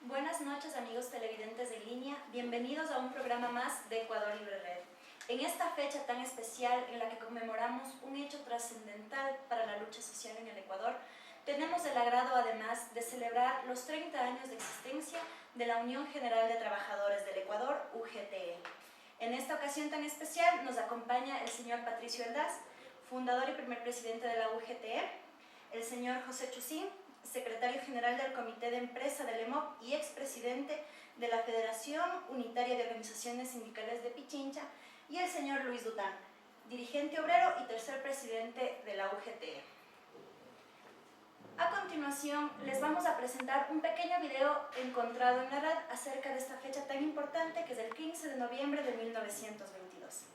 Buenas noches, amigos televidentes de línea, bienvenidos a un programa más de Ecuador Libre Red. En esta fecha tan especial en la que conmemoramos un hecho trascendental para la lucha social en el Ecuador, tenemos el agrado además de celebrar los 30 años de existencia de la Unión General de Trabajadores del Ecuador, UGTE. En esta ocasión tan especial nos acompaña el señor Patricio Eldaz, fundador y primer presidente de la UGTE, el señor José Chusín, secretario general del Comité de Empresa del EMOP y expresidente de la Federación Unitaria de Organizaciones Sindicales de Pichincha, y el señor Luis Dután, dirigente obrero y tercer presidente de la UGTE. A continuación, les vamos a presentar un pequeño video encontrado en la red acerca de esta fecha tan importante que es el 15 de noviembre de 1922.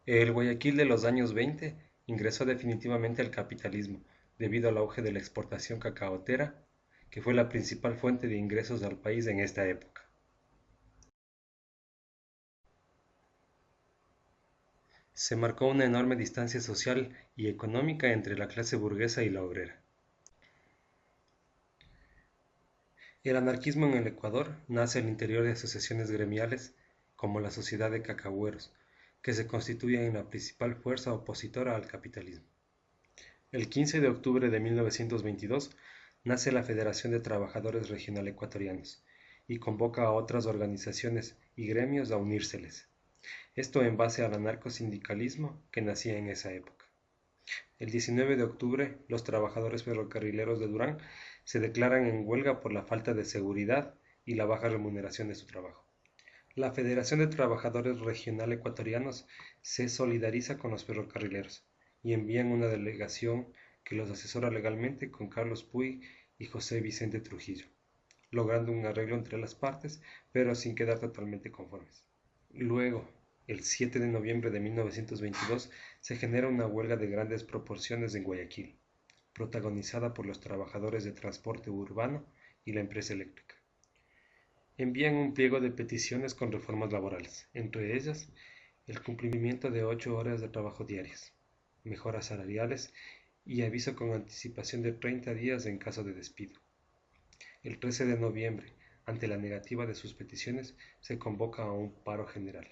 El Guayaquil de los años 20 ingresó definitivamente al capitalismo debido al auge de la exportación cacaotera, que fue la principal fuente de ingresos al país en esta época. Se marcó una enorme distancia social y económica entre la clase burguesa y la obrera. El anarquismo en el Ecuador nace al interior de asociaciones gremiales como la Sociedad de Cacahueros, que se constituyen en la principal fuerza opositora al capitalismo. El 15 de octubre de 1922 nace la Federación de Trabajadores Regional Ecuatorianos y convoca a otras organizaciones y gremios a unírseles. Esto en base al anarcosindicalismo que nacía en esa época. El 19 de octubre, los trabajadores ferrocarrileros de Durán se declaran en huelga por la falta de seguridad y la baja remuneración de su trabajo. La Federación de Trabajadores Regional Ecuatorianos se solidariza con los ferrocarrileros y envían una delegación que los asesora legalmente con Carlos Puig y José Vicente Trujillo, logrando un arreglo entre las partes, pero sin quedar totalmente conformes. Luego, el 7 de noviembre de 1922, se genera una huelga de grandes proporciones en Guayaquil, protagonizada por los trabajadores de transporte urbano y la empresa eléctrica. Envían un pliego de peticiones con reformas laborales, entre ellas el cumplimiento de 8 horas de trabajo diarias, mejoras salariales y aviso con anticipación de 30 días en caso de despido. El 13 de noviembre, ante la negativa de sus peticiones, se convoca a un paro general.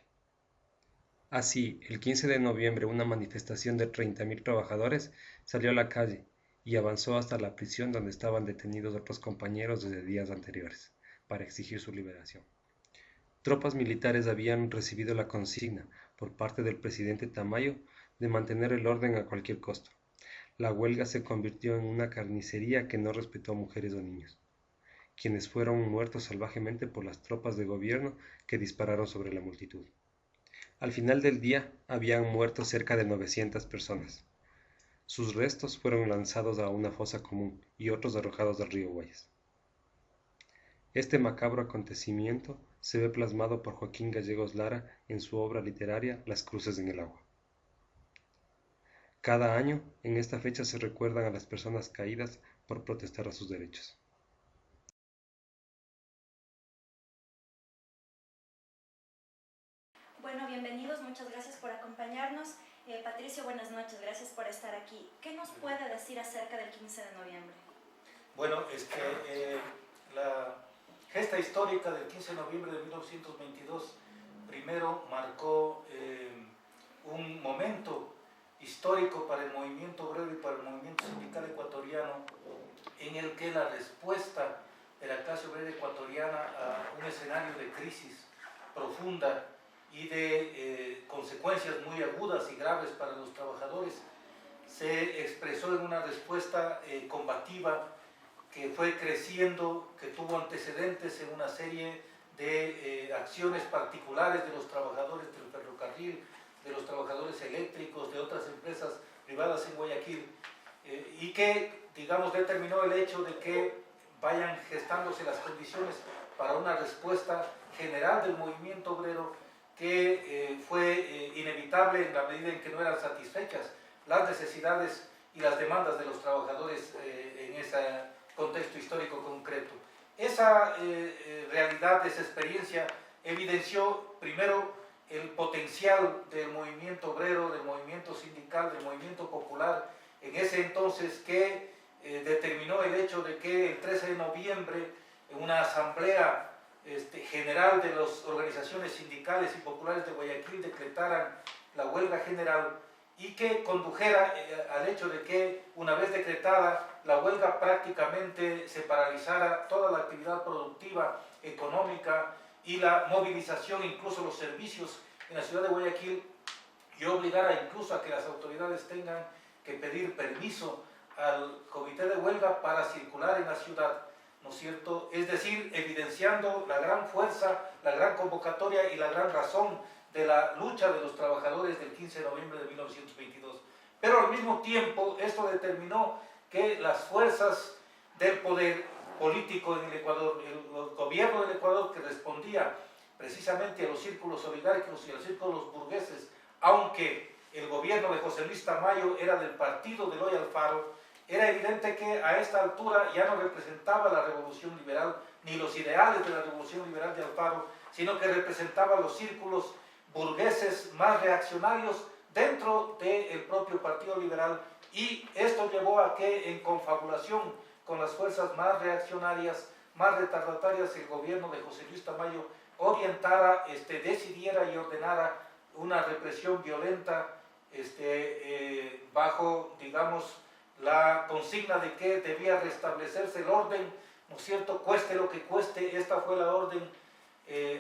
Así, el 15 de noviembre una manifestación de 30.000 trabajadores salió a la calle y avanzó hasta la prisión donde estaban detenidos otros compañeros desde días anteriores, para exigir su liberación. Tropas militares habían recibido la consigna por parte del presidente Tamayo de mantener el orden a cualquier costo. La huelga se convirtió en una carnicería que no respetó a mujeres o niños, quienes fueron muertos salvajemente por las tropas de gobierno que dispararon sobre la multitud. Al final del día habían muerto cerca de 900 personas. Sus restos fueron lanzados a una fosa común y otros arrojados al río Guayas. Este macabro acontecimiento se ve plasmado por Joaquín Gallegos Lara en su obra literaria Las cruces en el agua. Cada año, en esta fecha se recuerdan a las personas caídas por protestar a sus derechos. Bueno, bienvenidos, muchas gracias por acompañarnos. Patricio, buenas noches, gracias por estar aquí. ¿Qué nos puede decir acerca del 15 de noviembre? Bueno, la gesta histórica del 15 de noviembre de 1922 primero marcó un momento histórico para el movimiento obrero y para el movimiento sindical ecuatoriano, en el que la respuesta de la clase obrera ecuatoriana a un escenario de crisis profunda y de consecuencias muy agudas y graves para los trabajadores se expresó en una respuesta combativa que fue creciendo, que tuvo antecedentes en una serie de acciones particulares de los trabajadores del ferrocarril, de los trabajadores eléctricos, de otras empresas privadas en Guayaquil, y que, digamos, determinó el hecho de que vayan gestándose las condiciones para una respuesta general del movimiento obrero que fue inevitable en la medida en que no eran satisfechas las necesidades y las demandas de los trabajadores en ese contexto histórico concreto. Esa realidad, esa experiencia evidenció primero el potencial del movimiento obrero, del movimiento sindical, del movimiento popular en ese entonces, que determinó el hecho hecho de que el 13 de noviembre, en una asamblea general de las organizaciones sindicales y populares de Guayaquil, decretaran la huelga general y que condujera al hecho de que, una vez decretada la huelga, prácticamente se paralizara toda la actividad productiva, económica y la movilización, incluso los servicios en la ciudad de Guayaquil, y obligara incluso a que las autoridades tengan que pedir permiso al comité de huelga para circular en la ciudad, ¿no es cierto? Es decir, evidenciando la gran fuerza, la gran convocatoria y la gran razón de la lucha de los trabajadores del 15 de noviembre de 1922. Pero al mismo tiempo, esto determinó que las fuerzas del poder político en el Ecuador, el gobierno del Ecuador, que respondía precisamente a los círculos oligárquicos y a los círculos burgueses, aunque el gobierno de José Luis Tamayo era del partido de Eloy Alfaro, era evidente que a esta altura ya no representaba la revolución liberal ni los ideales de la revolución liberal de Alfaro, sino que representaba los círculos burgueses más reaccionarios dentro del propio Partido Liberal, y esto llevó a que, en confabulación con las fuerzas más reaccionarias, más retardatarias, el gobierno de José Luis Tamayo orientara, decidiera y ordenara una represión violenta bajo, digamos, la consigna de que debía restablecerse el orden, ¿no es cierto?, cueste lo que cueste. Esta fue la orden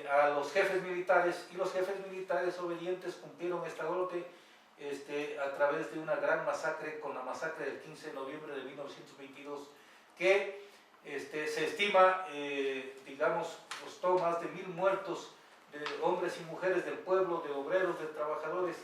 a los jefes militares, y los jefes militares obedientes cumplieron esta orden a través de una gran masacre, con la masacre del 15 de noviembre de 1922, que se estima, digamos, costó más de 1000 muertos de hombres y mujeres del pueblo, de obreros, de trabajadores,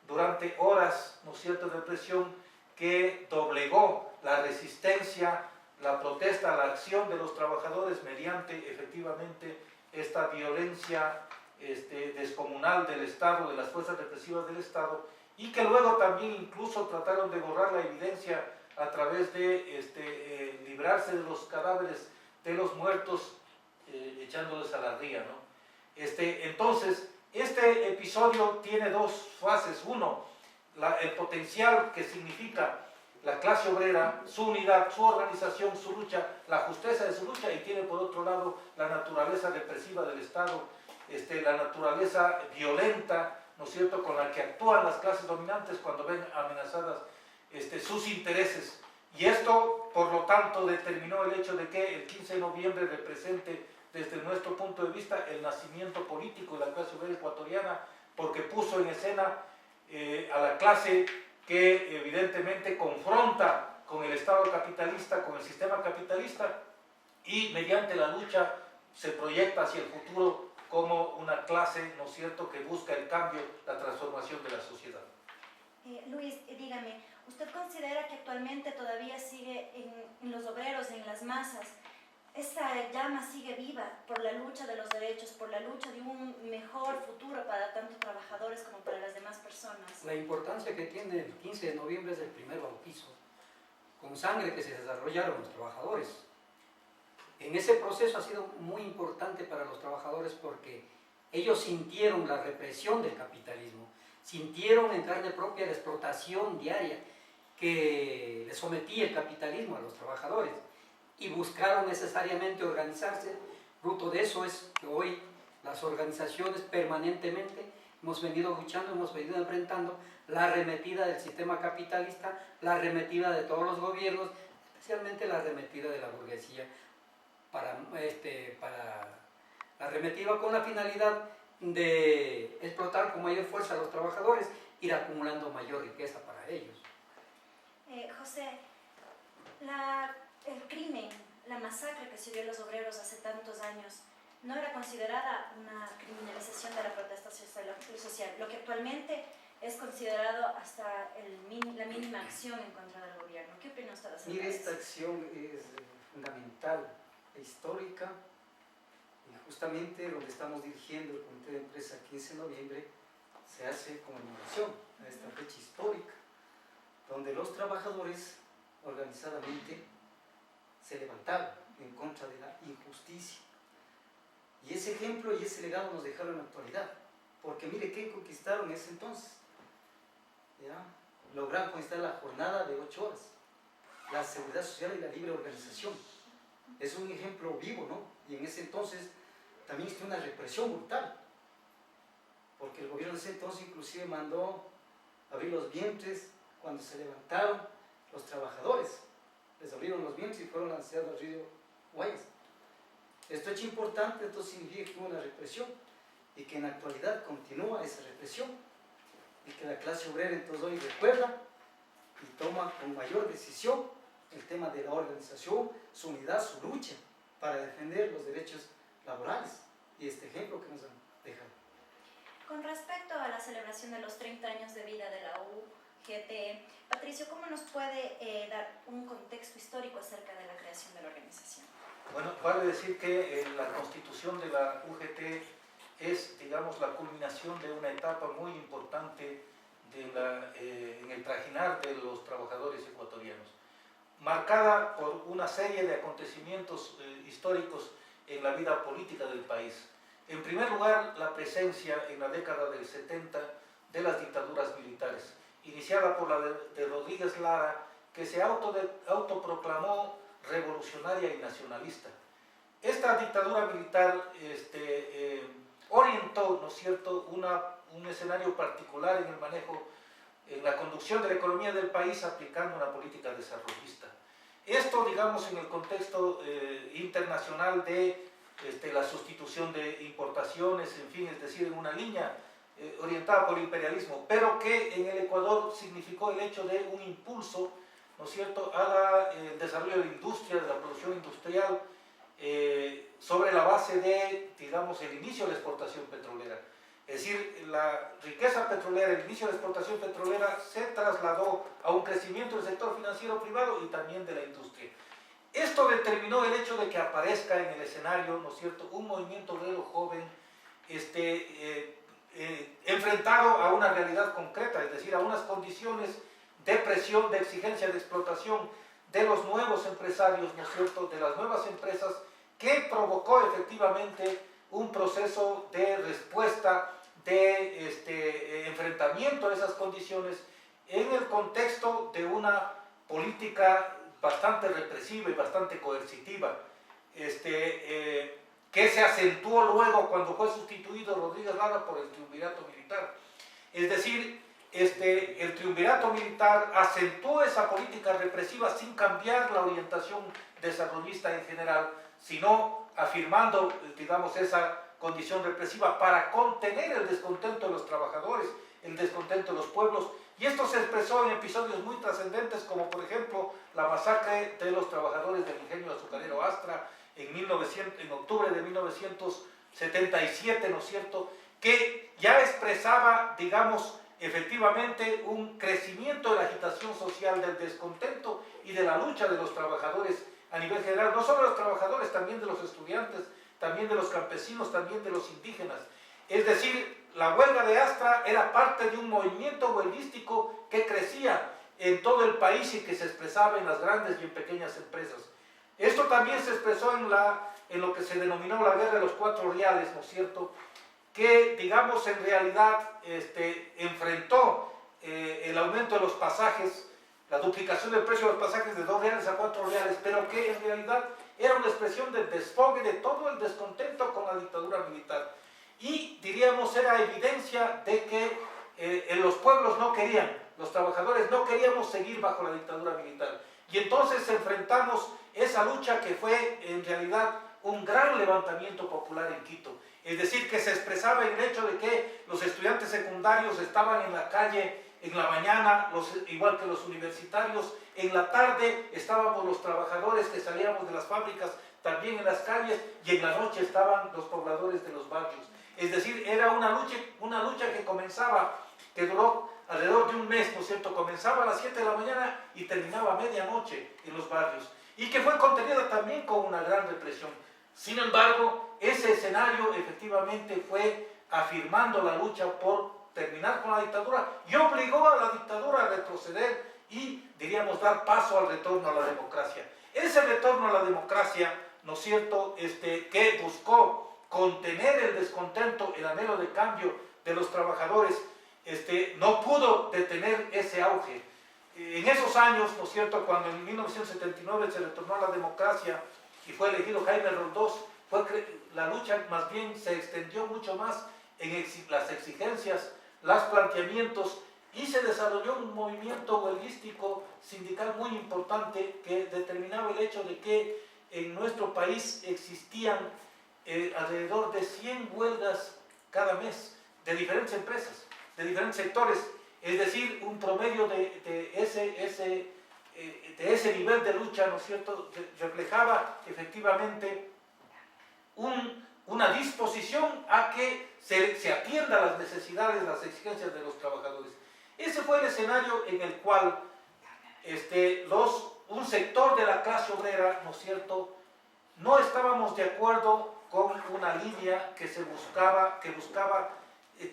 durante horas, ¿no es cierto?, de represión, que doblegó la resistencia, la protesta, la acción de los trabajadores mediante, efectivamente, esta violencia descomunal del Estado, de las fuerzas represivas del Estado, y que luego también incluso trataron de borrar la evidencia a través de librarse de los cadáveres de los muertos, echándoles a la ría, ¿no? Entonces, este episodio tiene dos fases. Uno, el potencial que significa la clase obrera, su unidad, su organización, su lucha, la justeza de su lucha, y tiene por otro lado la naturaleza represiva del Estado, la naturaleza violenta, ¿no es cierto?, con la que actúan las clases dominantes cuando ven amenazadas sus intereses. Y esto, por lo tanto, determinó el hecho de que el 15 de noviembre represente, desde nuestro punto de vista, el nacimiento político de la clase obrera ecuatoriana, porque puso en escena a la clase que evidentemente confronta con el Estado capitalista, con el sistema capitalista, y mediante la lucha se proyecta hacia el futuro como una clase, ¿no es cierto?, que busca el cambio, la transformación de la sociedad. Luis, dígame, ¿usted considera que actualmente todavía sigue en los obreros, en las masas, esa llama sigue viva por la lucha de los derechos, por la lucha de un mejor futuro para tanto trabajadores como para las demás personas? La importancia que tiene el 15 de noviembre es el primer bautizo, con sangre que se desarrollaron los trabajadores. En ese proceso ha sido muy importante para los trabajadores porque ellos sintieron la represión del capitalismo, sintieron en carne propia la explotación diaria que le sometía el capitalismo a los trabajadores, y buscaron necesariamente organizarse. Fruto de eso es que hoy las organizaciones permanentemente hemos venido luchando, hemos venido enfrentando la arremetida del sistema capitalista, la arremetida de todos los gobiernos, especialmente la arremetida de la burguesía, para la arremetida con la finalidad de explotar con mayor fuerza a los trabajadores, ir acumulando mayor riqueza para ellos. José, el crimen, la masacre que se dio a los obreros hace tantos años, no era considerada una criminalización de la protesta social, lo que actualmente es considerado hasta la mínima acción en contra del gobierno. ¿Qué opina usted acerca de Mire, eso? esta acción es fundamental e histórica, y justamente donde estamos dirigiendo el Comité de Empresa 15 de noviembre se hace conmemoración a esta fecha histórica, donde los trabajadores organizadamente se levantaron en contra de la injusticia. Y ese ejemplo y ese legado nos dejaron en la actualidad, porque mire qué conquistaron en ese entonces. ¿Ya? Lograron conquistar la jornada de 8 horas, la seguridad social y la libre organización. Es un ejemplo vivo, ¿no? Y en ese entonces también existió una represión brutal, porque el gobierno de ese entonces inclusive mandó abrir los vientres cuando se levantaron los trabajadores. Les abrieron los vientres y fueron lanzados al río Guayas. Esto es importante, entonces significa que hubo una represión y que en la actualidad continúa esa represión y que la clase obrera entonces hoy recuerda y toma con mayor decisión el tema de la organización, su unidad, su lucha para defender los derechos laborales y este ejemplo que nos han dejado. Con respecto a la celebración de los 30 años de vida de la UGT, Patricio, ¿cómo nos puede dar un contexto histórico acerca de la creación de la organización? Bueno, vale decir que la constitución de la UGT es, digamos, la culminación de una etapa muy importante en el trajinar de los trabajadores ecuatorianos, marcada por una serie de acontecimientos históricos en la vida política del país. En primer lugar, la presencia en la década del 70 de las dictaduras militares, iniciada por la de Rodríguez Lara, que se autoproclamó revolucionaria y nacionalista. Esta dictadura militar orientó, ¿no es cierto?, un escenario particular en el manejo, en la conducción de la economía del país, aplicando una política desarrollista. Esto, digamos, en el contexto internacional de la sustitución de importaciones, en fin, es decir, en una línea orientada por el imperialismo, pero que en el Ecuador significó el hecho de un impulso, ¿no es cierto?, al desarrollo de la industria, de la producción industrial, sobre la base de, digamos, el inicio de la exportación petrolera. Es decir, la riqueza petrolera, el inicio de la exportación petrolera se trasladó a un crecimiento del sector financiero privado y también de la industria. Esto determinó el hecho de que aparezca en el escenario, ¿no es cierto?, un movimiento obrero joven enfrentado a una realidad concreta, es decir, a unas condiciones de presión, de exigencia, de explotación de los nuevos empresarios, ¿no es cierto?, de las nuevas empresas, que provocó efectivamente un proceso de respuesta, de enfrentamiento a esas condiciones en el contexto de una política bastante represiva y bastante coercitiva, que se acentuó luego cuando fue sustituido Rodríguez Lara por el triunvirato militar. Es decir, el triunvirato militar acentuó esa política represiva sin cambiar la orientación desarrollista en general, sino afirmando, digamos, esa condición represiva para contener el descontento de los trabajadores, el descontento de los pueblos, y esto se expresó en episodios muy trascendentes, como por ejemplo la masacre de los trabajadores del ingenio azucarero Astra en octubre de 1977, ¿no es cierto?, que ya expresaba, digamos, efectivamente un crecimiento de la agitación social, del descontento y de la lucha de los trabajadores a nivel general, no solo de los trabajadores, también de los estudiantes, también de los campesinos, también de los indígenas. Es decir, la huelga de Astra era parte de un movimiento huelguístico que crecía en todo el país y que se expresaba en las grandes y en pequeñas empresas. Esto también se expresó en lo que se denominó la Guerra de los Cuatro Reales, ¿no es cierto?, que, digamos, en realidad enfrentó el aumento de los pasajes, la duplicación del precio de los pasajes de 2 reales a 4 reales, pero que en realidad era una expresión del desfogue de todo el descontento con la dictadura militar. Y, diríamos, era evidencia de que los pueblos no querían, los trabajadores no queríamos seguir bajo la dictadura militar. Y entonces enfrentamos esa lucha que fue en realidad un gran levantamiento popular en Quito. Es decir, que se expresaba en el hecho de que los estudiantes secundarios estaban en la calle en la mañana, igual que los universitarios, en la tarde estábamos los trabajadores que salíamos de las fábricas también en las calles, y en la noche estaban los pobladores de los barrios. Es decir, era una lucha que comenzaba, que duró alrededor de un mes, ¿no es cierto?, comenzaba a las 7 de la mañana y terminaba a medianoche en los barrios, y que fue contenida también con una gran represión. Sin embargo, ese escenario efectivamente fue afirmando la lucha por terminar con la dictadura y obligó a la dictadura a retroceder y, diríamos, dar paso al retorno a la democracia. Ese retorno a la democracia, ¿no es cierto?, que buscó contener el descontento, el anhelo de cambio de los trabajadores, no pudo detener ese auge. en esos años, ¿no es cierto?, cuando en 1979 se retornó a la democracia y fue elegido Jaime Roldós, la lucha más bien se extendió mucho más en las exigencias, los planteamientos, y se desarrolló un movimiento huelguístico sindical muy importante que determinaba el hecho de que en nuestro país existían alrededor de 100 huelgas cada mes de diferentes empresas, de diferentes sectores, es decir, un promedio de ese nivel de lucha, ¿no es cierto?, reflejaba efectivamente una disposición a que se atienda a las necesidades, las exigencias de los trabajadores. Ese fue el escenario en el cual un sector de la clase obrera, ¿no es cierto?, no estábamos de acuerdo con una línea que buscaba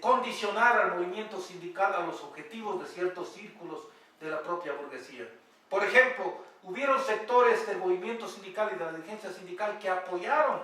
condicionar al movimiento sindical a los objetivos de ciertos círculos de la propia burguesía. Por ejemplo, hubieron sectores del movimiento sindical y de la dirigencia sindical que apoyaron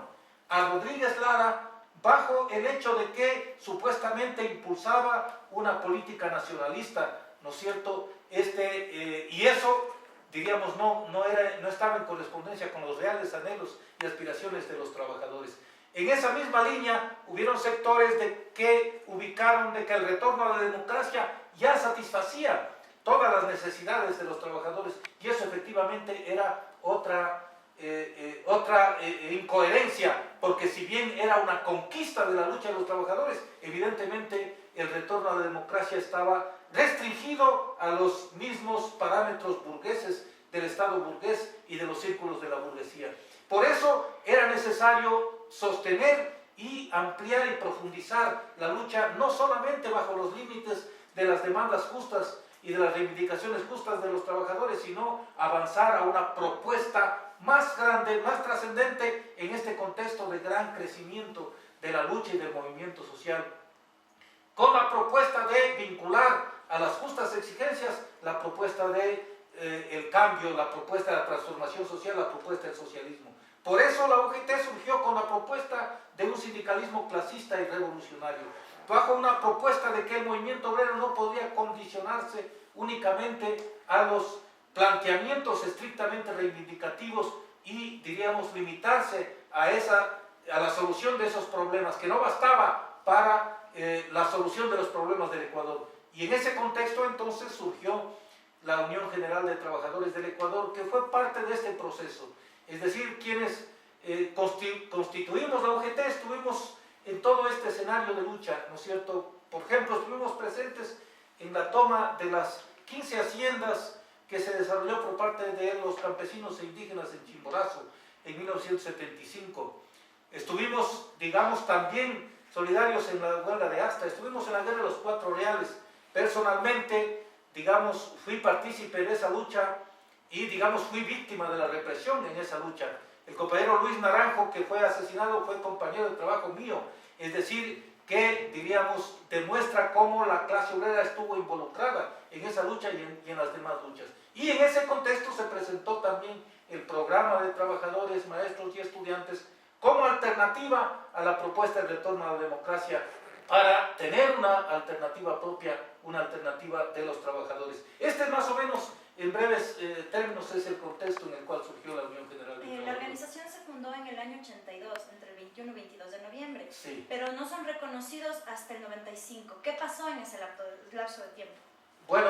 a Rodríguez Lara bajo el hecho de que supuestamente impulsaba una política nacionalista, ¿no es cierto? Y eso, diríamos, no estaba en correspondencia con los reales anhelos y aspiraciones de los trabajadores. En esa misma línea hubieron sectores que ubicaron de que el retorno a la democracia ya satisfacía todas las necesidades de los trabajadores, y eso efectivamente era otra incoherencia, porque si bien era una conquista de la lucha de los trabajadores, evidentemente el retorno a la democracia estaba restringido a los mismos parámetros burgueses del Estado burgués y de los círculos de la burguesía. Por eso era necesario sostener y ampliar y profundizar la lucha, no solamente bajo los límites de las demandas justas y de las reivindicaciones justas de los trabajadores, sino avanzar a una propuesta más grande, más trascendente en este contexto de gran crecimiento de la lucha y del movimiento social, con la propuesta de vincular a las justas exigencias la propuesta de el cambio, la propuesta de la transformación social, la propuesta del socialismo. Por eso la UGT surgió con la propuesta de un sindicalismo clasista y revolucionario, bajo una propuesta de que el movimiento obrero no podía condicionarse únicamente a los planteamientos estrictamente reivindicativos y, diríamos, limitarse a la solución de esos problemas, que no bastaba para la solución de los problemas del Ecuador. Y en ese contexto entonces surgió la Unión General de Trabajadores del Ecuador, que fue parte de este proceso. Es decir, quienes constituimos la UGT estuvimos en todo este escenario de lucha, ¿no es cierto? Por ejemplo, estuvimos presentes en la toma de las 15 haciendas que se desarrolló por parte de los campesinos e indígenas en Chimborazo en 1975. Estuvimos, digamos, también solidarios en la huelga de Asta, estuvimos en la guerra de los 4 reales. Personalmente, digamos, fui partícipe de esa lucha y, digamos, fui víctima de la represión en esa lucha. El compañero Luis Naranjo, que fue asesinado, fue compañero de trabajo mío, es decir, que, diríamos, demuestra cómo la clase obrera estuvo involucrada en esa lucha y en las demás luchas. Y en ese contexto se presentó también el programa de trabajadores, maestros y estudiantes como alternativa a la propuesta de retorno a la democracia, para tener una alternativa propia, una alternativa de los trabajadores. Este es más o menos, en breves términos, es el contexto en el cual surgió la Unión General de Trabajadores. La organización se fundó en el año 82, entre el 21 y 22 de noviembre, sí, pero no son reconocidos hasta el 95. ¿Qué pasó en ese lapso de tiempo? Bueno,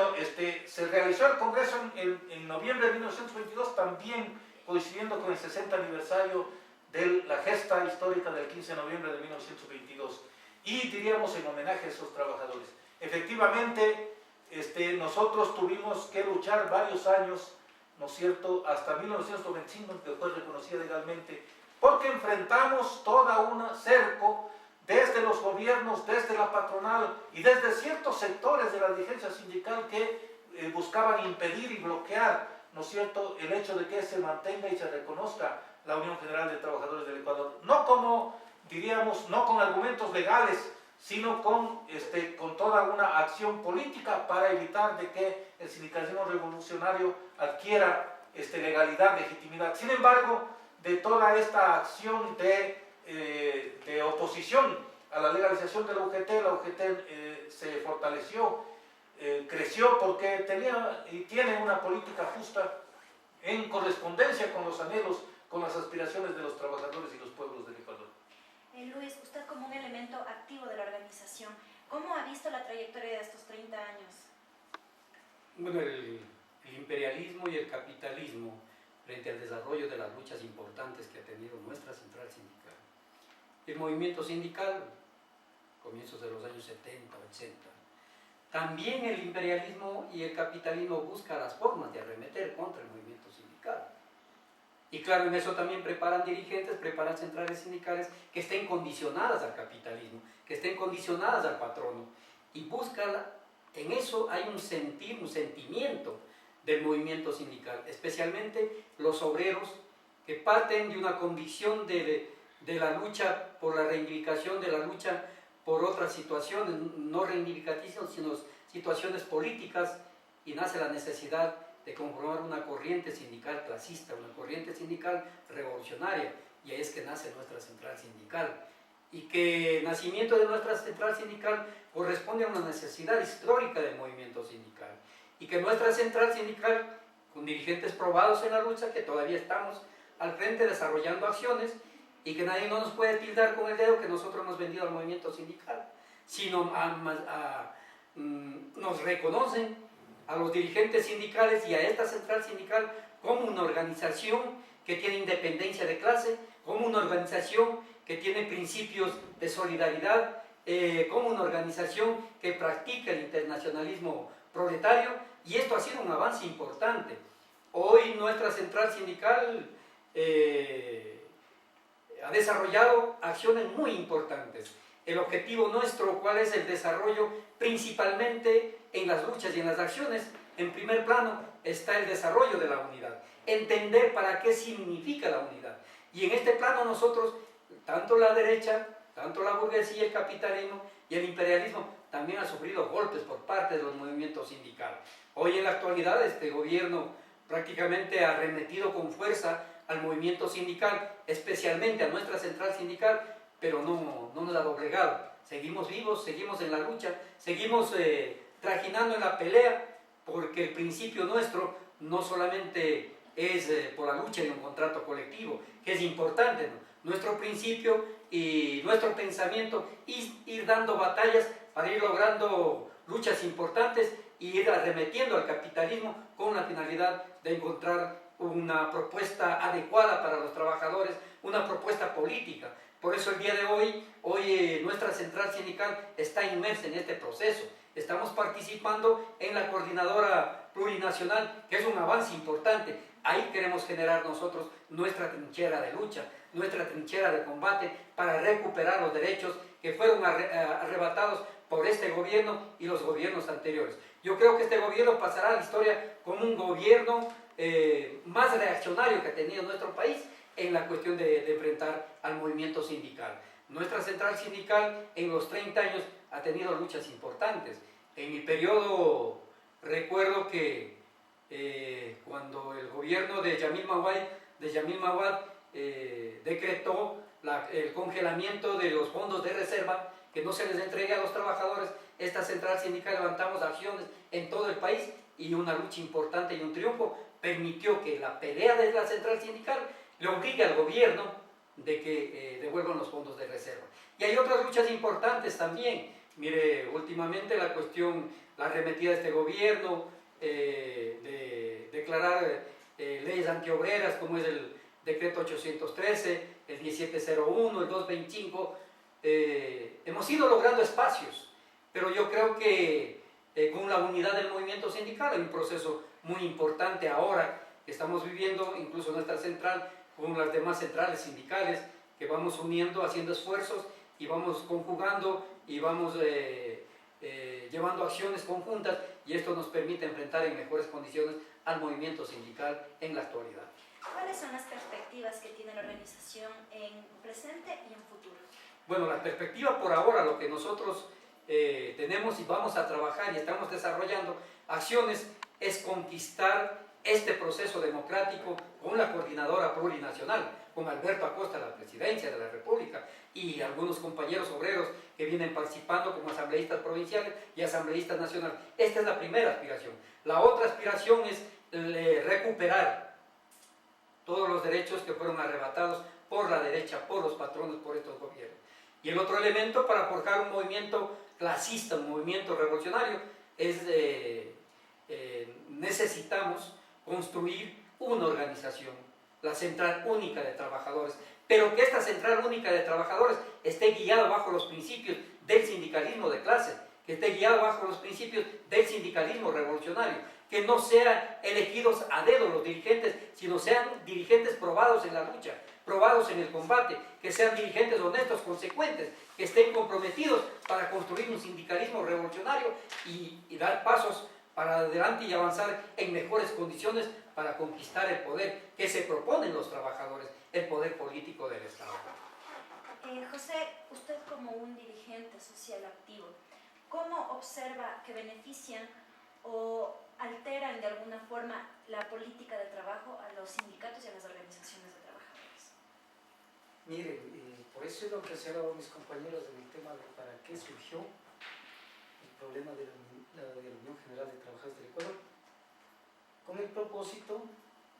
se realizó el Congreso en noviembre de 1922, también coincidiendo con el 60 aniversario de la gesta histórica del 15 de noviembre de 1922. Y diríamos en homenaje a esos trabajadores. Efectivamente, nosotros tuvimos que luchar varios años, ¿no es cierto?, hasta 1995, que fue reconocida legalmente, porque enfrentamos toda una cerco desde los gobiernos, desde la patronal y desde ciertos sectores de la dirigencia sindical que buscaban impedir y bloquear, ¿no es cierto?, el hecho de que se mantenga y se reconozca la Unión General de Trabajadores del Ecuador. No como, diríamos, no con argumentos legales, sino con toda una acción política para evitar de que el sindicalismo revolucionario adquiera legalidad, legitimidad. Sin embargo, de toda esta acción de oposición a la legalización de la UGT se fortaleció creció porque tenía y tiene una política justa en correspondencia con los anhelos, con las aspiraciones de los trabajadores y los pueblos del Ecuador. Luis, usted como un elemento activo de la organización, ¿cómo ha visto la trayectoria de estos 30 años? Bueno, el imperialismo y el capitalismo frente al desarrollo de las luchas importantes que ha tenido nuestra central sindical. El movimiento sindical, comienzos de los años 70, 80. También el imperialismo y el capitalismo buscan las formas de arremeter contra el movimiento sindical. Y claro, en eso también preparan dirigentes, preparan centrales sindicales que estén condicionadas al capitalismo, que estén condicionadas al patrono. Y buscan, en eso hay un sentir, un sentimiento del movimiento sindical, especialmente los obreros que parten de una convicción de la lucha por la reivindicación, de la lucha por otras situaciones, no reivindicativas, sino situaciones políticas, y nace la necesidad de conformar una corriente sindical clasista, una corriente sindical revolucionaria, y ahí es que nace nuestra central sindical. Y que el nacimiento de nuestra central sindical corresponde a una necesidad histórica del movimiento sindical. Y que nuestra central sindical, con dirigentes probados en la lucha, que todavía estamos al frente desarrollando acciones, y que nadie no nos puede tildar con el dedo que nosotros hemos vendido al movimiento sindical, sino nos reconocen a los dirigentes sindicales y a esta central sindical como una organización que tiene independencia de clase, como una organización que tiene principios de solidaridad, como una organización que practica el internacionalismo proletario, y esto ha sido un avance importante. Hoy nuestra central sindical ha desarrollado acciones muy importantes. El objetivo nuestro, ¿cuál es? El desarrollo principalmente en las luchas y en las acciones. En primer plano está el desarrollo de la unidad, entender para qué significa la unidad. Y en este plano nosotros, tanto la derecha, tanto la burguesía, el capitalismo y el imperialismo, también han sufrido golpes por parte de los movimientos sindicales. Hoy en la actualidad este gobierno prácticamente ha arremetido con fuerza al movimiento sindical, especialmente a nuestra central sindical, pero no nos ha doblegado. Seguimos vivos, seguimos en la lucha, seguimos trajinando en la pelea, porque el principio nuestro no solamente es por la lucha de un contrato colectivo, que es importante, ¿no? Nuestro principio y nuestro pensamiento es ir dando batallas para ir logrando luchas importantes y ir arremetiendo al capitalismo con la finalidad de encontrar una propuesta adecuada para los trabajadores, una propuesta política. Por eso el día de hoy nuestra central sindical está inmersa en este proceso. Estamos participando en la coordinadora plurinacional, que es un avance importante. Ahí queremos generar nosotros nuestra trinchera de lucha, nuestra trinchera de combate para recuperar los derechos que fueron arrebatados por este gobierno y los gobiernos anteriores. Yo creo que este gobierno pasará a la historia como un gobierno más reaccionario que ha tenido nuestro país en la cuestión de enfrentar al movimiento sindical. Nuestra central sindical en los 30 años ha tenido luchas importantes. En mi periodo recuerdo que cuando el gobierno de Yamil Mawad decretó el congelamiento de los fondos de reserva, que no se les entregue a los trabajadores, esta central sindical levantamos acciones en todo el país, y una lucha importante y un triunfo permitió que la pelea de la central sindical le obligue al gobierno de que devuelvan los fondos de reserva. Y hay otras luchas importantes también. Mire, últimamente la arremetida de este gobierno de declarar leyes antiobreras, como es el decreto 813, el 1701, el 225, hemos ido logrando espacios, pero yo creo que con la unidad del movimiento sindical hay un proceso muy importante ahora que estamos viviendo, incluso nuestra central, con las demás centrales sindicales, que vamos uniendo, haciendo esfuerzos y vamos conjugando y vamos llevando acciones conjuntas, y esto nos permite enfrentar en mejores condiciones al movimiento sindical en la actualidad. ¿Cuáles son las perspectivas que tiene la organización en presente y en futuro? Bueno, la perspectiva por ahora, lo que nosotros tenemos y vamos a trabajar y estamos desarrollando acciones, es conquistar este proceso democrático con la coordinadora plurinacional, con Alberto Acosta, la presidencia de la República, y algunos compañeros obreros que vienen participando como asambleístas provinciales y asambleístas nacionales. Esta es la primera aspiración. La otra aspiración es recuperar todos los derechos que fueron arrebatados por la derecha, por los patronos, por estos gobiernos. Y el otro elemento para forjar un movimiento clasista, un movimiento revolucionario, es necesitamos construir una organización, la Central Única de Trabajadores, pero que esta Central Única de Trabajadores esté guiada bajo los principios del sindicalismo de clase, que esté guiada bajo los principios del sindicalismo revolucionario, que no sean elegidos a dedo los dirigentes, sino sean dirigentes probados en la lucha, probados en el combate, que sean dirigentes honestos, consecuentes, que estén comprometidos para construir un sindicalismo revolucionario y dar pasos para adelante y avanzar en mejores condiciones para conquistar el poder que se proponen los trabajadores, el poder político del Estado. José, usted como un dirigente social activo, ¿cómo observa que benefician o alteran de alguna forma la política de trabajo a los sindicatos y a las organizaciones de trabajadores? Mire, por eso es lo que hacían mis compañeros en el tema de para qué surgió el problema de la Unión General de Trabajadores del Ecuador, con el propósito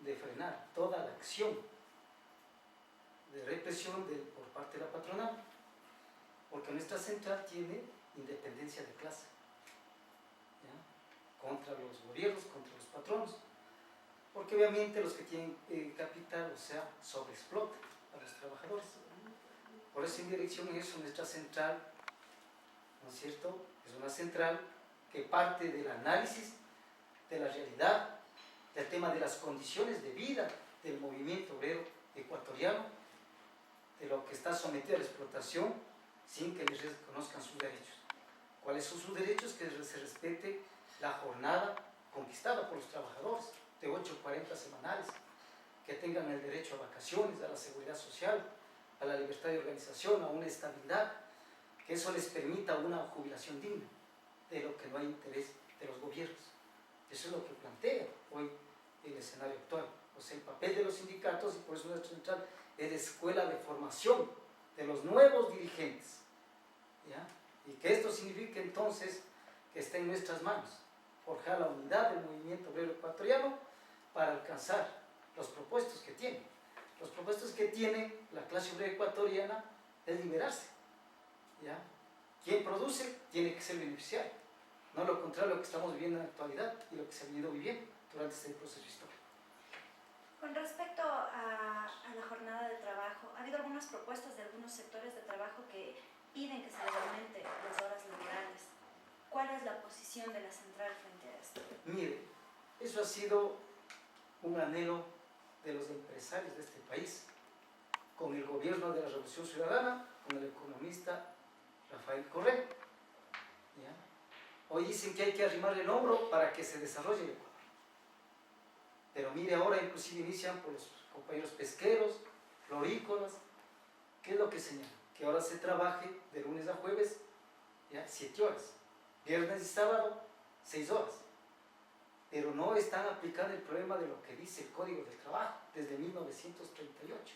de frenar toda la acción de represión por parte de la patronal, porque nuestra central tiene independencia de clase, ¿ya? Contra los gobiernos, contra los patronos, porque obviamente los que tienen capital, o sea, sobreexplotan a los trabajadores. Por eso en dirección a eso nuestra central, ¿no es cierto?, es una central que parte del análisis de la realidad, del tema de las condiciones de vida del movimiento obrero ecuatoriano, de lo que está sometido a la explotación sin que les reconozcan sus derechos. ¿Cuáles son sus derechos? Que se respete la jornada conquistada por los trabajadores de 8:40 semanales, que tengan el derecho a vacaciones, a la seguridad social, a la libertad de organización, a una estabilidad, que eso les permita una jubilación digna, de lo que no hay interés de los gobiernos. Eso es lo que plantea hoy el escenario actual. O sea, el papel de los sindicatos, y por eso nuestra central es de escuela de formación de los nuevos dirigentes, ¿ya? Y que esto signifique entonces que esté en nuestras manos forjar la unidad del movimiento obrero ecuatoriano para alcanzar los propósitos que tiene. Los propósitos que tiene la clase obrera ecuatoriana es liberarse, ¿ya? Quien produce tiene que ser beneficiario, no lo contrario a lo que estamos viviendo en la actualidad y lo que se ha venido viviendo durante este proceso histórico. Con respecto a la jornada de trabajo, ha habido algunas propuestas de algunos sectores de trabajo que piden que se les aumente las horas laborales. ¿Cuál es la posición de la central frente a esto? Mire, eso ha sido un anhelo de los empresarios de este país, con el gobierno de la Revolución Ciudadana, con el economista Rafael Correa, ¿ya? Hoy dicen que hay que arrimar el hombro para que se desarrolle el Ecuador. Pero mire, ahora inclusive inician por los compañeros pesqueros, florícolas. ¿Qué es lo que señalan? Que ahora se trabaje de lunes a jueves, ¿ya? 7 horas, viernes y sábado 6 horas. Pero no están aplicando el problema de lo que dice el Código del Trabajo desde 1938.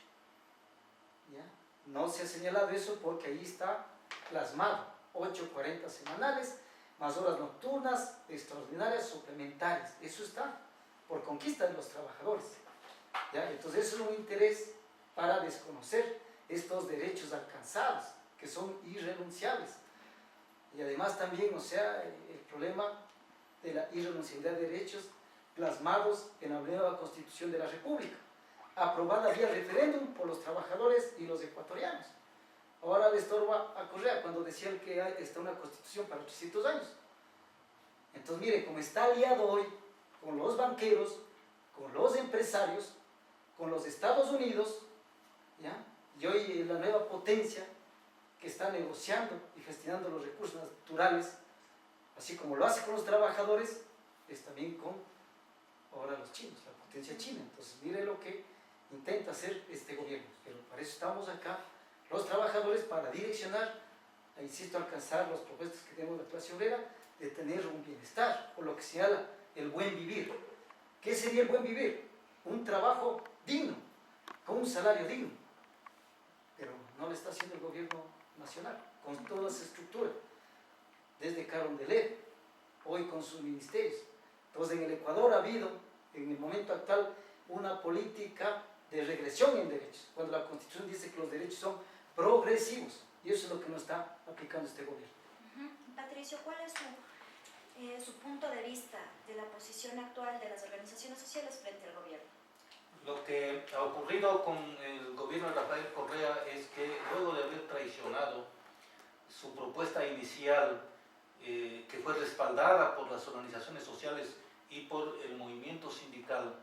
¿Ya? No se ha señalado eso porque ahí está plasmado 8:40 semanales, más horas nocturnas, extraordinarias, suplementarias. Eso está por conquista de los trabajadores, ¿ya? Entonces eso es un interés para desconocer estos derechos alcanzados, que son irrenunciables. Y además también, o sea, el problema de la irrenunciabilidad de derechos plasmados en la nueva Constitución de la República, aprobada vía referéndum por los trabajadores y los ecuatorianos. Ahora le estorba a Correa cuando decían que está una Constitución para 300 años. Entonces, mire, como está aliado hoy con los banqueros, con los empresarios, con los Estados Unidos, ¿ya? Y hoy la nueva potencia que está negociando y gestionando los recursos naturales, así como lo hace con los trabajadores, es también con ahora los chinos, la potencia china. Entonces, mire lo que intenta hacer este gobierno. Pero para eso estamos acá, los trabajadores, para direccionar, insisto, alcanzar los propósitos que tenemos la clase obrera, de tener un bienestar, o lo que señala el buen vivir. ¿Qué sería el buen vivir? Un trabajo digno, con un salario digno. Pero no lo está haciendo el gobierno nacional, con todas las estructuras, desde Carondelet, hoy con sus ministerios. Entonces en el Ecuador ha habido, en el momento actual, una política de regresión en derechos, cuando la Constitución dice que los derechos son progresivos, y eso es lo que no está aplicando este gobierno. Patricio, ¿cuál es su punto de vista de la posición actual de las organizaciones sociales frente al gobierno? Lo que ha ocurrido con el gobierno de Rafael Correa es que luego de haber traicionado su propuesta inicial, que fue respaldada por las organizaciones sociales y por el movimiento sindical,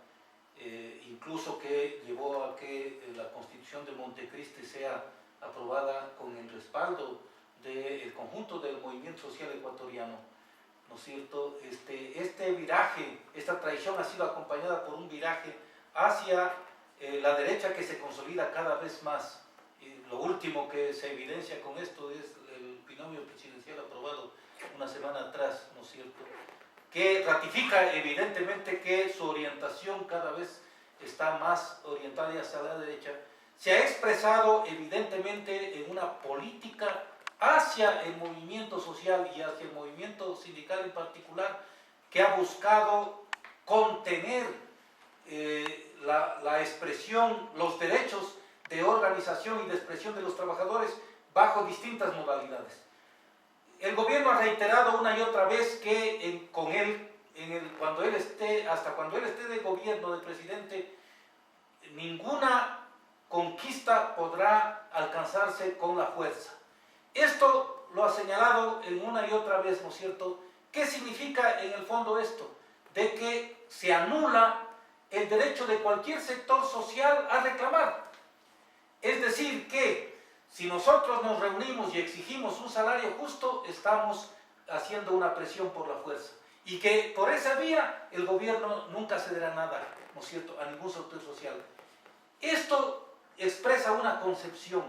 incluso que llevó a que la Constitución de Montecristi sea aprobada con el respaldo del conjunto del movimiento social ecuatoriano, ¿no es cierto? Este viraje, esta traición ha sido acompañada por un viraje hacia la derecha que se consolida cada vez más. Lo último que se evidencia con esto es el binomio presidencial aprobado una semana atrás, ¿no es cierto?, que ratifica evidentemente que su orientación cada vez está más orientada hacia la derecha. Se ha expresado evidentemente en una política hacia el movimiento social y hacia el movimiento sindical en particular, que ha buscado contener la expresión, los derechos de organización y de expresión de los trabajadores bajo distintas modalidades. El gobierno ha reiterado una y otra vez que hasta cuando él esté de gobierno, de presidente, ninguna conquista podrá alcanzarse con la fuerza. Esto lo ha señalado en una y otra vez, ¿no es cierto? ¿Qué significa en el fondo esto? De que se anula el derecho de cualquier sector social a reclamar. Es decir, que si nosotros nos reunimos y exigimos un salario justo, estamos haciendo una presión por la fuerza. Y que por esa vía el gobierno nunca cederá nada, ¿no es cierto?, a ningún sector social. Esto expresa una concepción.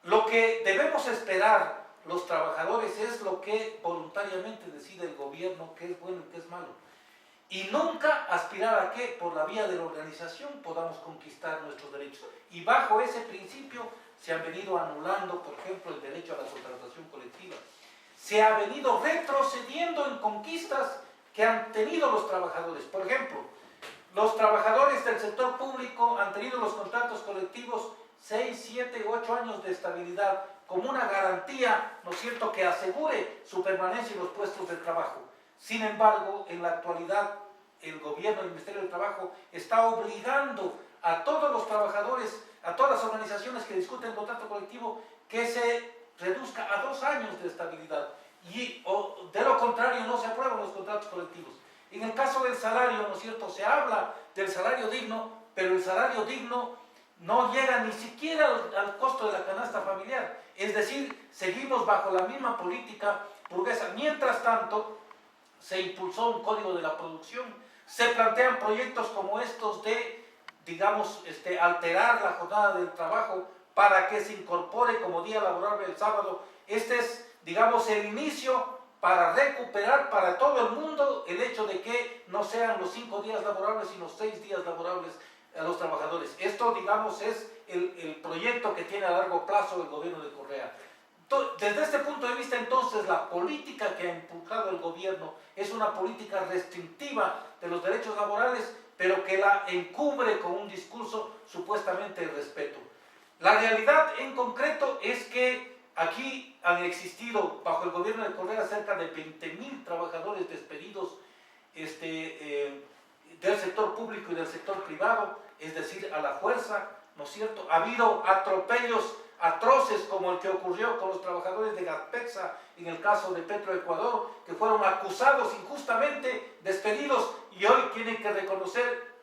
Lo que debemos esperar los trabajadores es lo que voluntariamente decide el gobierno, qué es bueno y qué es malo. Y nunca aspirar a que por la vía de la organización podamos conquistar nuestros derechos. Y bajo ese principio se han venido anulando, por ejemplo, el derecho a la contratación colectiva. Se ha venido retrocediendo en conquistas que han tenido los trabajadores. Por ejemplo, los trabajadores del sector público han tenido los contratos colectivos 6, 7, 8 años de estabilidad como una garantía, ¿no es cierto?, que asegure su permanencia en los puestos de trabajo. Sin embargo, en la actualidad, el gobierno, el Ministerio del Trabajo, está obligando a todos los trabajadores, a todas las organizaciones que discuten el contrato colectivo, que se reduzca a 2 años de estabilidad. Y de lo contrario, no se aprueban los contratos colectivos. En el caso del salario, ¿no es cierto?, se habla del salario digno, pero el salario digno no llega ni siquiera al costo de la canasta familiar. Es decir, seguimos bajo la misma política burguesa. Mientras tanto, se impulsó un código de la producción, se plantean proyectos como estos de, digamos, alterar la jornada del trabajo para que se incorpore como día laborable el sábado. Este es, digamos, el inicio para recuperar para todo el mundo el hecho de que no sean los 5 días laborables, sino 6 días laborables a los trabajadores. Esto, digamos, es el proyecto que tiene a largo plazo el gobierno de Correa. Desde este punto de vista, entonces, la política que ha impulsado el gobierno es una política restrictiva de los derechos laborales, pero que la encubre con un discurso supuestamente de respeto. La realidad en concreto es que aquí han existido, bajo el gobierno de Correa, cerca de 20.000 trabajadores despedidos del sector público y del sector privado, es decir, a la fuerza, ¿no es cierto? Ha habido atropellos atroces como el que ocurrió con los trabajadores de Gatpexa en el caso de Petroecuador, que fueron acusados injustamente, despedidos, y hoy tienen que reconocer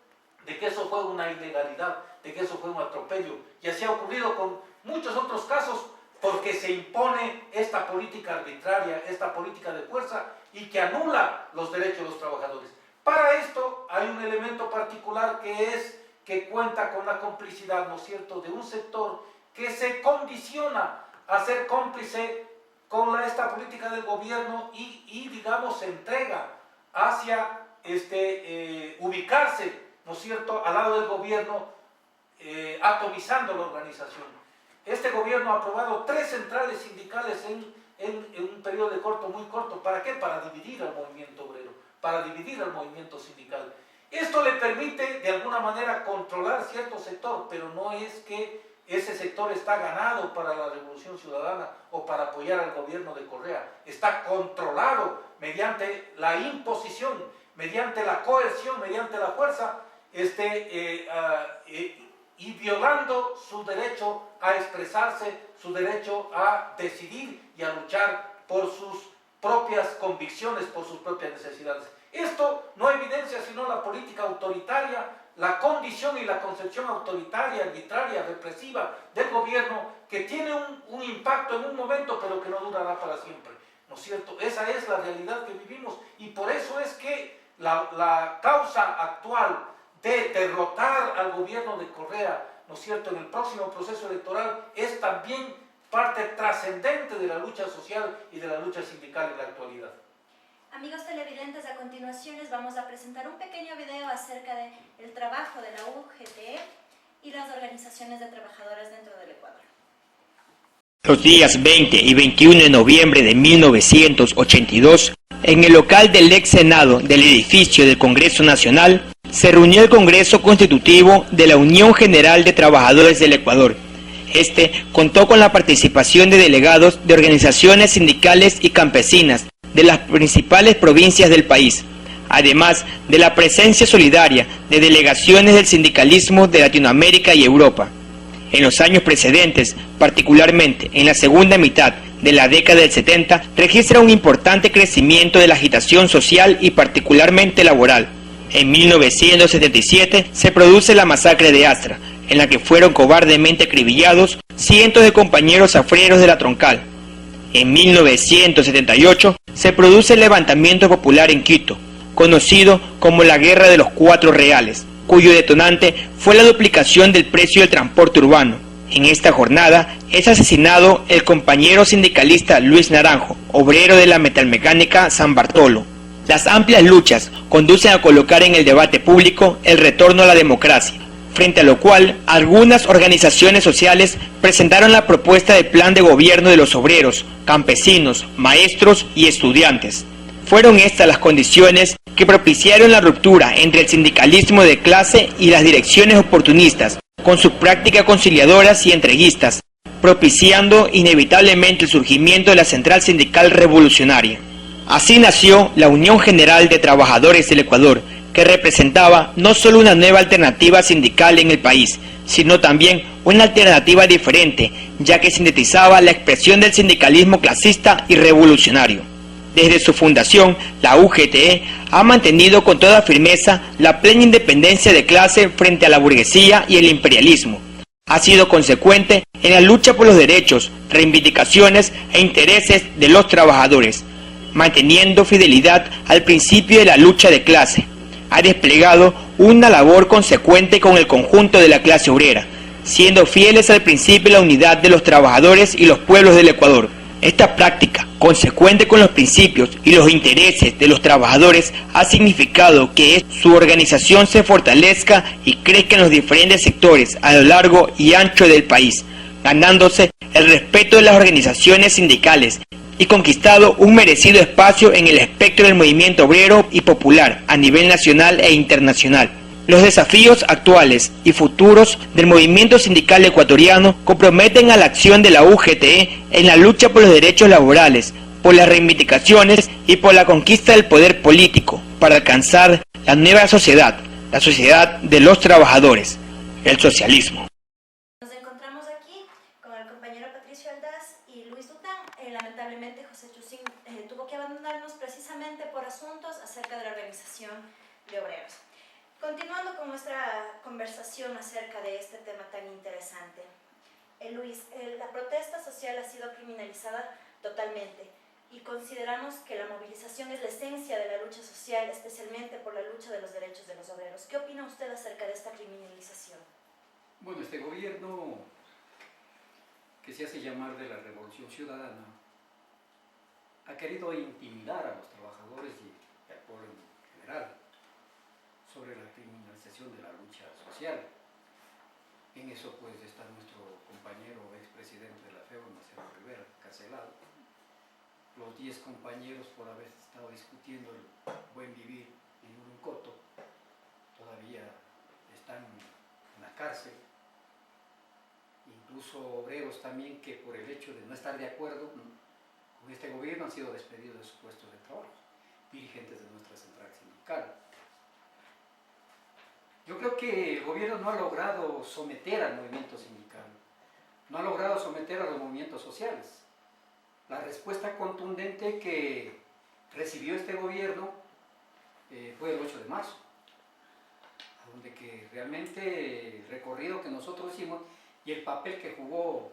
de que eso fue una ilegalidad, de que eso fue un atropello. Y así ha ocurrido con muchos otros casos, porque se impone esta política arbitraria, esta política de fuerza, y que anula los derechos de los trabajadores. Para esto hay un elemento particular que cuenta con la complicidad, ¿no es cierto?, de un sector que se condiciona a ser cómplice con esta política del gobierno y digamos, se entrega hacia ubicarse, ¿no es cierto?, al lado del gobierno atomizando la organización. Este gobierno ha aprobado 3 centrales sindicales en un periodo de muy corto. ¿Para qué? Para dividir al movimiento obrero, para dividir al movimiento sindical. Esto le permite de alguna manera controlar cierto sector, pero no es que ese sector está ganado para la Revolución Ciudadana o para apoyar al gobierno de Correa. Está controlado mediante la imposición, mediante la coerción, mediante la fuerza, y violando su derecho a expresarse, su derecho a decidir y a luchar por sus propias convicciones, por sus propias necesidades. Esto no evidencia sino la política autoritaria, la condición y la concepción autoritaria, arbitraria, represiva del gobierno, que tiene un impacto en un momento, pero que no durará para siempre, ¿no es cierto? Esa es la realidad que vivimos, y por eso es que la causa actual de derrotar al gobierno de Correa, ¿no es cierto?, en el próximo proceso electoral, es también parte trascendente de la lucha social y de la lucha sindical en la actualidad. Amigos televidentes, a continuación les vamos a presentar un pequeño video acerca del trabajo de la UGTE y las organizaciones de trabajadores dentro del Ecuador. Los días 20 y 21 de noviembre de 1982, en el local del ex Senado del edificio del Congreso Nacional, se reunió el Congreso Constitutivo de la Unión General de Trabajadores del Ecuador. Este contó con la participación de delegados de organizaciones sindicales y campesinas de las principales provincias del país, además de la presencia solidaria de delegaciones del sindicalismo de Latinoamérica y Europa. En los años precedentes, particularmente en la segunda mitad de la década del 70, registra un importante crecimiento de la agitación social y particularmente laboral. En 1977 se produce la masacre de Astra, en la que fueron cobardemente acribillados cientos de compañeros afreros de la Troncal. En 1978 se produce el levantamiento popular en Quito, conocido como la Guerra de los 4 Reales, cuyo detonante fue la duplicación del precio del transporte urbano. En esta jornada es asesinado el compañero sindicalista Luis Naranjo, obrero de la metalmecánica San Bartolo. Las amplias luchas conducen a colocar en el debate público el retorno a la democracia, frente a lo cual algunas organizaciones sociales presentaron la propuesta de plan de gobierno de los obreros, campesinos, maestros y estudiantes. Fueron estas las condiciones que propiciaron la ruptura entre el sindicalismo de clase y las direcciones oportunistas, con sus prácticas conciliadoras y entreguistas, propiciando inevitablemente el surgimiento de la Central Sindical Revolucionaria. Así nació la Unión General de Trabajadores del Ecuador, que representaba no solo una nueva alternativa sindical en el país, sino también una alternativa diferente, ya que sintetizaba la expresión del sindicalismo clasista y revolucionario. Desde su fundación, la UGTE ha mantenido con toda firmeza la plena independencia de clase frente a la burguesía y el imperialismo. Ha sido consecuente en la lucha por los derechos, reivindicaciones e intereses de los trabajadores, manteniendo fidelidad al principio de la lucha de clase. Ha desplegado una labor consecuente con el conjunto de la clase obrera, siendo fieles al principio de la unidad de los trabajadores y los pueblos del Ecuador. Esta práctica, consecuente con los principios y los intereses de los trabajadores, ha significado que su organización se fortalezca y crezca en los diferentes sectores a lo largo y ancho del país, ganándose el respeto de las organizaciones sindicales y conquistado un merecido espacio en el espectro del movimiento obrero y popular a nivel nacional e internacional. Los desafíos actuales y futuros del movimiento sindical ecuatoriano comprometen a la acción de la UGTE en la lucha por los derechos laborales, por las reivindicaciones y por la conquista del poder político, para alcanzar la nueva sociedad, la sociedad de los trabajadores, el socialismo. Nos encontramos aquí con el compañero Patricio Aldaz y Luis Dután. Lamentablemente José Chusín tuvo que abandonarnos precisamente por asuntos acerca de la organización de obreros. Continuando con nuestra conversación acerca de este tema tan interesante, Luis, la protesta social ha sido criminalizada totalmente y consideramos que la movilización es la esencia de la lucha social, especialmente por la lucha de los derechos de los obreros. ¿Qué opina usted acerca de esta criminalización? Bueno, este gobierno que se hace llamar de la Revolución Ciudadana ha querido intimidar a los trabajadores y al pueblo en general sobre la criminalización de la lucha social. En eso pues está nuestro compañero expresidente de la FEO, Marcelo Rivera, carcelado. Los 10 compañeros, por haber estado discutiendo el buen vivir en Urucoto, todavía están en la cárcel. Incluso obreros también que por el hecho de no estar de acuerdo con este gobierno han sido despedidos de sus puestos de trabajo, dirigentes de nuestra central sindical. Yo creo que el gobierno no ha logrado someter al movimiento sindical, no ha logrado someter a los movimientos sociales. La respuesta contundente que recibió este gobierno fue el 8 de marzo, donde que realmente el recorrido que nosotros hicimos y el papel que jugó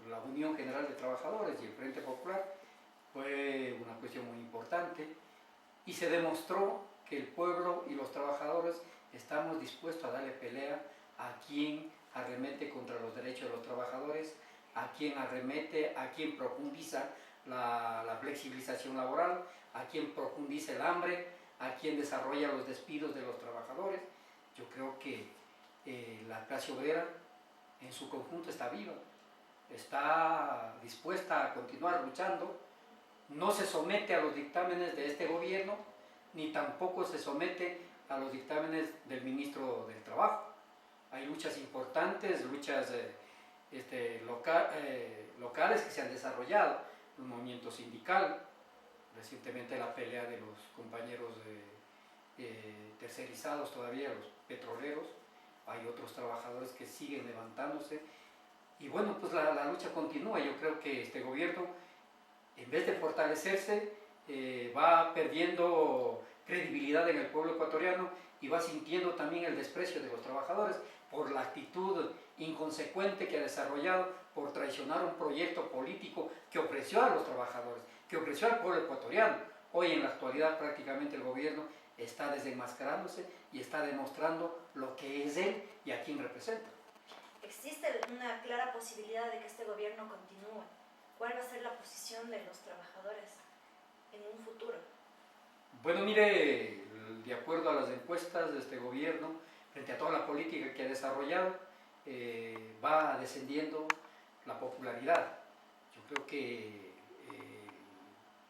la Unión General de Trabajadores y el Frente Popular fue una cuestión muy importante, y se demostró que el pueblo y los trabajadores estamos dispuestos a darle pelea a quien arremete contra los derechos de los trabajadores, a quien arremete, a quien profundiza la flexibilización laboral, a quien profundiza el hambre, a quien desarrolla los despidos de los trabajadores. Yo creo que la clase obrera en su conjunto está viva, está dispuesta a continuar luchando, no se somete a los dictámenes de este gobierno, ni tampoco se somete a los dictámenes del ministro del Trabajo. Hay luchas importantes, luchas locales que se han desarrollado, el movimiento sindical, recientemente la pelea de los compañeros tercerizados todavía, los petroleros, hay otros trabajadores que siguen levantándose, y bueno, pues la lucha continúa. Yo creo que este gobierno, en vez de fortalecerse, va perdiendo credibilidad en el pueblo ecuatoriano y va sintiendo también el desprecio de los trabajadores por la actitud inconsecuente que ha desarrollado, por traicionar un proyecto político que ofreció a los trabajadores, que ofreció al pueblo ecuatoriano. Hoy en la actualidad prácticamente el gobierno está desenmascarándose y está demostrando lo que es él y a quién representa. Existe una clara posibilidad de que este gobierno continúe. ¿Cuál va a ser la posición de los trabajadores en un futuro? Bueno, mire, de acuerdo a las encuestas de este gobierno, frente a toda la política que ha desarrollado, va descendiendo la popularidad. Yo creo que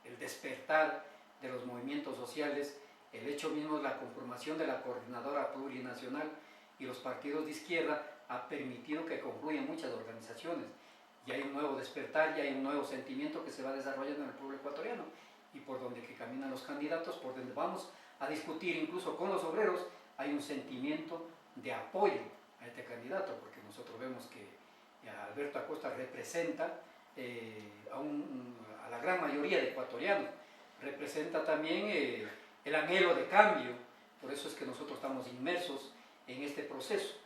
el despertar de los movimientos sociales, el hecho mismo de la conformación de la coordinadora plurinacional y los partidos de izquierda ha permitido que confluyan muchas organizaciones. Y hay un nuevo despertar, y hay un nuevo sentimiento que se va desarrollando en el pueblo ecuatoriano, y por donde que caminan los candidatos, por donde vamos a discutir incluso con los obreros, hay un sentimiento de apoyo a este candidato, porque nosotros vemos que Alberto Acosta representa a la gran mayoría de ecuatorianos, representa también el anhelo de cambio. Por eso es que nosotros estamos inmersos en este proceso.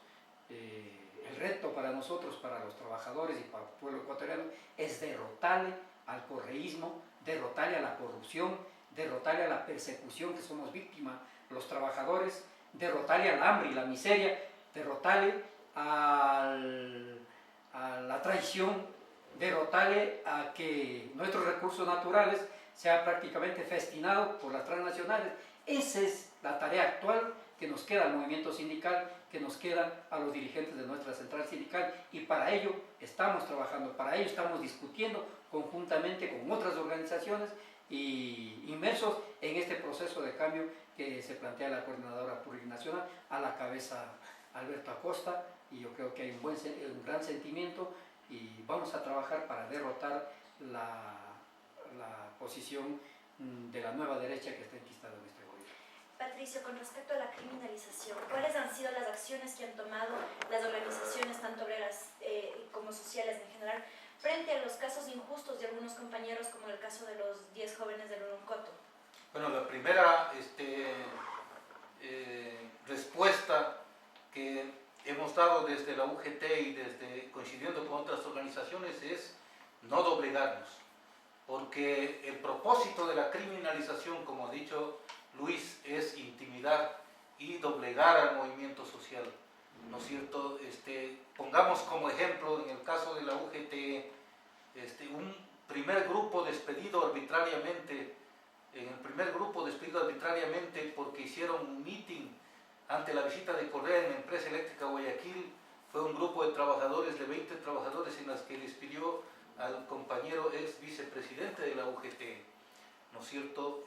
El reto para nosotros, para los trabajadores y para el pueblo ecuatoriano, es derrotarle al correísmo, derrotarle a la corrupción, derrotarle a la persecución que somos víctimas los trabajadores, derrotarle al hambre y la miseria, derrotarle a la traición, derrotarle a que nuestros recursos naturales sean prácticamente festinados por las transnacionales. Esa es la tarea actual que nos queda al movimiento sindical, que nos queda a los dirigentes de nuestra central sindical, y para ello estamos trabajando, para ello estamos discutiendo conjuntamente con otras organizaciones y inmersos en este proceso de cambio que se plantea la coordinadora plurinacional, a la cabeza Alberto Acosta, y yo creo que hay un gran sentimiento, y vamos a trabajar para derrotar la posición de la nueva derecha que está enquistada en este gobierno. Patricio, con respecto a la criminalización, ¿cuáles han sido las acciones que han tomado las organizaciones, tanto obreras como sociales en general, frente a los casos injustos de algunos compañeros, como el caso de los 10 jóvenes del Urucoto? Bueno, la primera respuesta que hemos dado desde la UGT y coincidiendo con otras organizaciones es no doblegarnos, porque el propósito de la criminalización, como ha dicho Luis, es intimidar y doblegar al movimiento social, ¿no es cierto? Pongamos como ejemplo, en el caso de la UGT, un primer grupo despedido arbitrariamente, porque hicieron un meeting ante la visita de Correa en la empresa eléctrica Guayaquil, fue un grupo de trabajadores, de 20 trabajadores, en las que les pidió al compañero ex vicepresidente de la UGT, ¿no es cierto?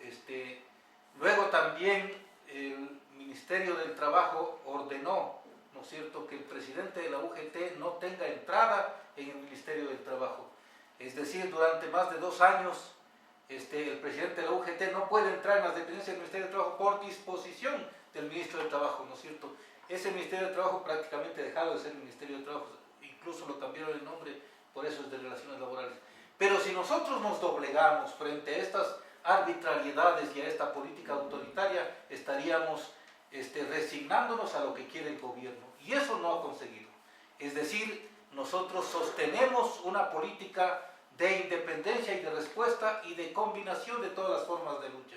Luego también el Ministerio del Trabajo ordenó, ¿no es cierto?, que el presidente de la UGT no tenga entrada en el Ministerio del Trabajo. Es decir, durante más de 2 años, el presidente de la UGT no puede entrar en las dependencias del Ministerio del Trabajo por disposición del Ministro del Trabajo, ¿no es cierto? Ese Ministerio del Trabajo prácticamente dejado de ser el Ministerio del Trabajo, incluso lo cambiaron el nombre, por eso es de Relaciones Laborales. Pero si nosotros nos doblegamos frente a estas arbitrariedades y a esta política autoritaria, estaríamos resignándonos a lo que quiere el gobierno, y eso no ha conseguido. Es decir, nosotros sostenemos una política de independencia y de respuesta y de combinación de todas las formas de lucha.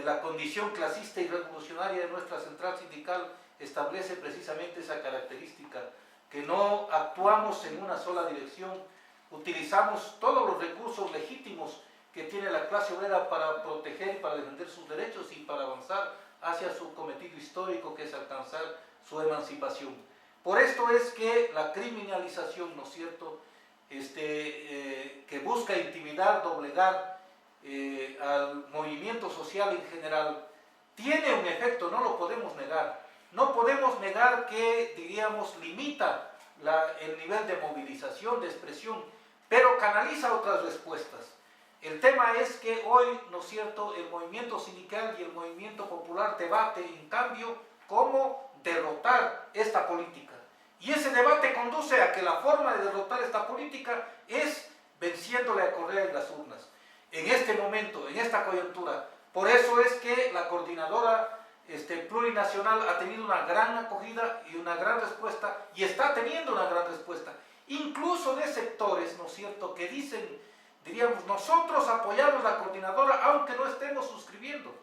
La condición clasista y revolucionaria de nuestra central sindical establece precisamente esa característica, que no actuamos en una sola dirección, utilizamos todos los recursos legítimos que tiene la clase obrera para proteger y para defender sus derechos y para avanzar hacia su cometido histórico, que es alcanzar su emancipación. Por esto es que la criminalización, ¿no es cierto?, que busca intimidar, doblegar al movimiento social en general, tiene un efecto, no lo podemos negar. No podemos negar que, diríamos, limita el nivel de movilización, de expresión, pero canaliza otras respuestas. El tema es que hoy, ¿no es cierto?, el movimiento sindical y el movimiento popular debate, en cambio, cómo derrotar esta política. Y ese debate conduce a que la forma de derrotar esta política es venciéndole a Correa en las urnas. En este momento, en esta coyuntura, por eso es que la coordinadora plurinacional ha tenido una gran acogida y una gran respuesta, y está teniendo una gran respuesta, incluso de sectores, ¿no es cierto?, que dicen, diríamos, nosotros apoyamos la coordinadora aunque no estemos suscribiendo,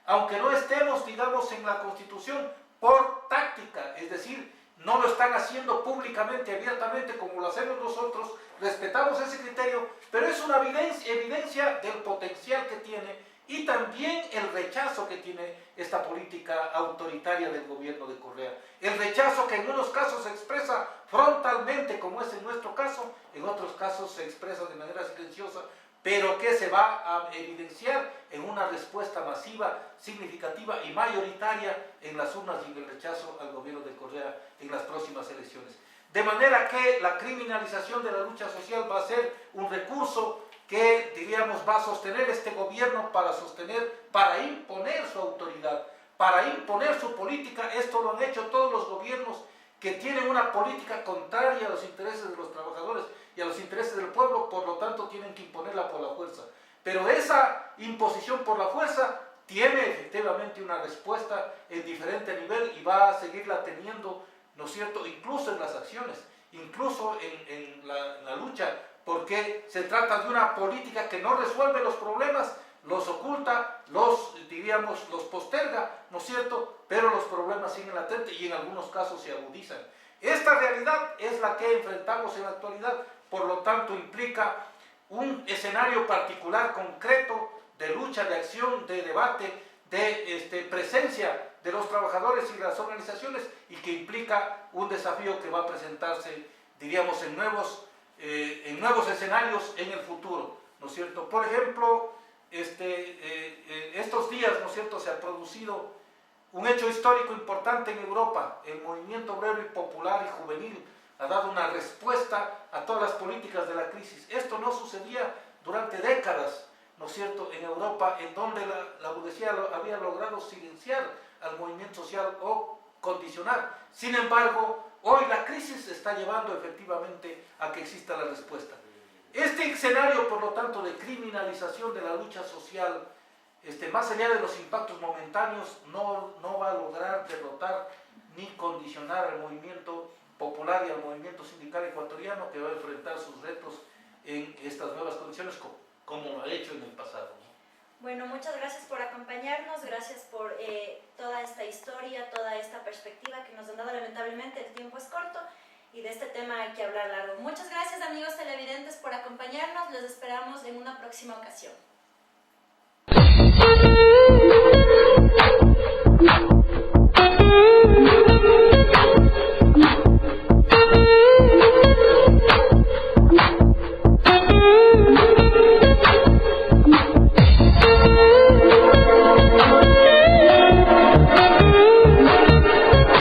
aunque no estemos, digamos, en la Constitución por táctica, es decir, no lo están haciendo públicamente, abiertamente, como lo hacemos nosotros, respetamos ese criterio, pero es una evidencia del potencial que tiene y también el rechazo que tiene esta política autoritaria del gobierno de Correa. El rechazo que en unos casos se expresa frontalmente, como es en nuestro caso, en otros casos se expresa de manera silenciosa, pero que se va a evidenciar en una respuesta masiva, significativa y mayoritaria en las urnas y en el rechazo al gobierno de Correa en las próximas elecciones. De manera que la criminalización de la lucha social va a ser un recurso que, diríamos, va a sostener este gobierno para imponer su autoridad, para imponer su política. Esto lo han hecho todos los gobiernos que tienen una política contraria a los intereses de los trabajadores y a los intereses del pueblo, por lo tanto tienen que imponerla por la fuerza. Pero esa imposición por la fuerza tiene efectivamente una respuesta en diferente nivel y va a seguirla teniendo, ¿no es cierto?, incluso en las acciones, incluso en la lucha, porque se trata de una política que no resuelve los problemas, los oculta, los posterga, ¿no es cierto?, pero los problemas siguen latentes y en algunos casos se agudizan. Esta realidad es la que enfrentamos en la actualidad, por lo tanto implica un escenario particular, concreto, de lucha, de acción, de debate, de presencia de los trabajadores y las organizaciones, y que implica un desafío que va a presentarse, diríamos, en nuevos escenarios en el futuro, ¿no es cierto? Por ejemplo, estos días, ¿no es cierto?, se ha producido un hecho histórico importante en Europa. El movimiento obrero y popular y juvenil ha dado una respuesta a todas las políticas de la crisis. Esto no sucedía durante décadas, ¿no es cierto?, en Europa, en donde la burguesía había logrado silenciar al movimiento social o condicionar. Sin embargo, hoy la crisis está llevando efectivamente a que exista la respuesta. Este escenario, por lo tanto, de criminalización de la lucha social, más allá de los impactos momentáneos, no va a lograr derrotar ni condicionar al movimiento popular y al movimiento sindical ecuatoriano, que va a enfrentar sus retos en estas nuevas condiciones, como lo ha hecho en el pasado. Bueno, muchas gracias por acompañarnos, gracias por toda esta historia, toda esta perspectiva que nos han dado. Lamentablemente el tiempo es corto y de este tema hay que hablar largo. Muchas gracias, amigos televidentes, por acompañarnos, los esperamos en una próxima ocasión.